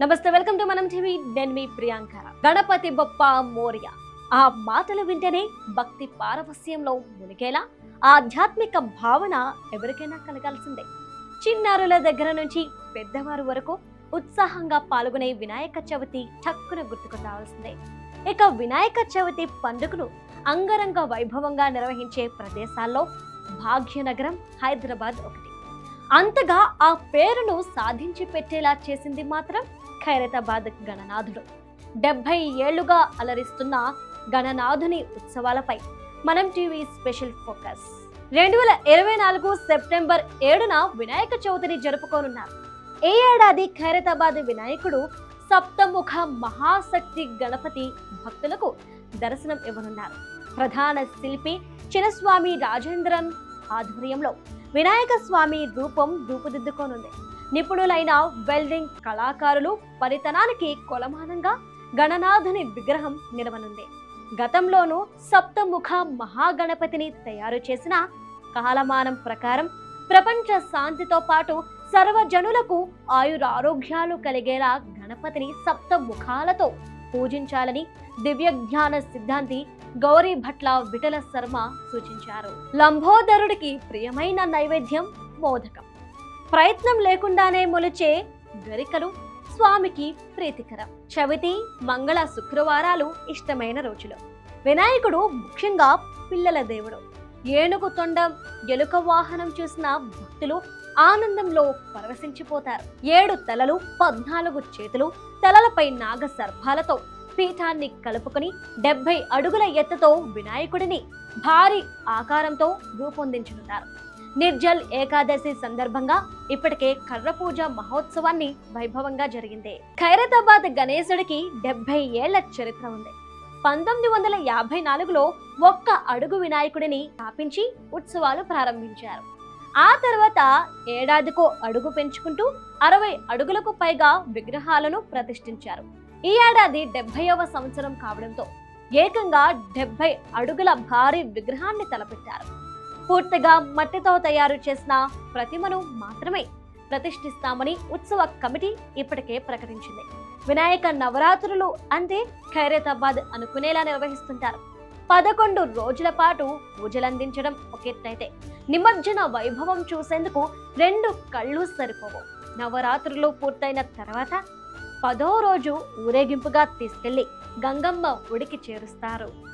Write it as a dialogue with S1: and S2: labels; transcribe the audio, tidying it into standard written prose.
S1: నమస్తే, welcome to మనం TV. నేను మీ ప్రియాంక. గణపతి బొప్ప మోరియా, ఆ మాటలు వింటేనే భక్తి పారవస్యంలో మునిగేలా ఆధ్యాత్మిక భావన ఎవరికైనా కలగాల్సిందే. చిన్నారుల దగ్గర నుంచి పెద్దవారు వరకు ఉత్సాహంగా పాల్గొనే వినాయక చవితి టక్కున గుర్తుకు రావాల్సిందే. ఇక వినాయక చవితి పండుగను అంగరంగ వైభవంగా నిర్వహించే ప్రదేశాల్లో భాగ్యనగరం హైదరాబాద్ ఒకటి. అంతగా ఆ పేరును సాధించి పెట్టేలా చేసింది మాత్రం ఖైరతాబాద్ గణనాథుడు. 70 ఏళ్లుగా అలరిస్తున్న గణనాథుని ఉత్సవాలపై మనం టీవీ స్పెషల్ ఫోకస్. 2024 సెప్టెంబర్ 7న వినాయక చవితిని జరుపుకోనున్నారు. ఈ ఏడాది ఖైరతాబాద్ వినాయకుడు సప్తముఖ మహాశక్తి గణపతి భక్తులకు దర్శనం ఇవ్వనున్నారు. ప్రధాన శిల్పి చినస్వామి రాజేంద్రన్ ఆధ్వర్యంలో వినాయక స్వామి రూపం రూపుదిద్దుకోనుంది. నిపుణులైన వెల్డింగ్ కళాకారులు పరితనానికి కొలమానంగా గణనాథుని విగ్రహం నిలవనుంది. గతంలోనూ సప్తముఖ మహాగణపతిని తయారు చేసిన కాలమానం ప్రకారం ప్రపంచ శాంతితో పాటు సర్వజనులకు ఆయురారోగ్యాలు కలిగేలా గణపతిని సప్తముఖాలతో పూజించాలని దివ్య జ్ఞాన సిద్ధాంతి గౌరీ భట్ల విఠల శర్మ సూచించారు. లంబోదరుడికి ప్రియమైన నైవేద్యం మోదకం. ప్రయత్నం లేకుండానే మొలిచే గరికలు స్వామికి ప్రీతికరం. చవితి, మంగళ, శుక్రవారాలు ఇష్టమైన రోజులు. వినాయకుడు ముఖ్యంగా పిల్లల దేవుడు. ఏనుగు తొండం, ఎలుక వాహనం చూసిన భక్తులు ఆనందంలో పరవశించిపోతారు. 7 తలలు, 14 చేతులు, తలలపై నాగ సర్పాలతో పీఠాన్ని కలుపుకొని 70 అడుగుల ఎత్తుతో వినాయకుడిని భారీ ఆకారంతో రూపొందించనున్నారు. నిర్జల్ ఏకాదశి సందర్భంగా ఇప్పటికే కర్ర పూజ మహోత్సవాన్ని వైభవంగా జరిగింది. ఖైరతాబాద్ గణేశుడికి 70 ఏళ్ల చరిత్ర ఉంది. 1954లో 1 అడుగు వినాయకుడిని స్థాపించి ఉత్సవాలు ప్రారంభించారు. ఆ తర్వాత ఏడాదికో అడుగు పెంచుకుంటూ 60 అడుగులకు పైగా విగ్రహాలను ప్రతిష్ఠించారు. ఈ ఏడాది 70వ సంవత్సరం కావడంతో ఏకంగా 70 అడుగుల భారీ విగ్రహాన్ని తలపెట్టారు. పూర్తిగా మట్టితో తయారు చేసిన ప్రతిమను మాత్రమే ప్రతిష్ఠిస్తామని ఉత్సవ కమిటీ ఇప్పటికే ప్రకటించింది. వినాయక నవరాత్రులు అంటే ఖైరతాబాద్ అనుకునేలా నిర్వహిస్తుంటారు. 11 రోజుల పాటు పూజలందించడం ఒక ఎత్తైతే నిమజ్జన వైభవం చూసేందుకు 2 కళ్ళు సరిపోవు. నవరాత్రులు పూర్తయిన తర్వాత 10వ రోజు ఊరేగింపుగా తీసుకెళ్లి గంగమ్మ ఒడికి చేరుస్తారు.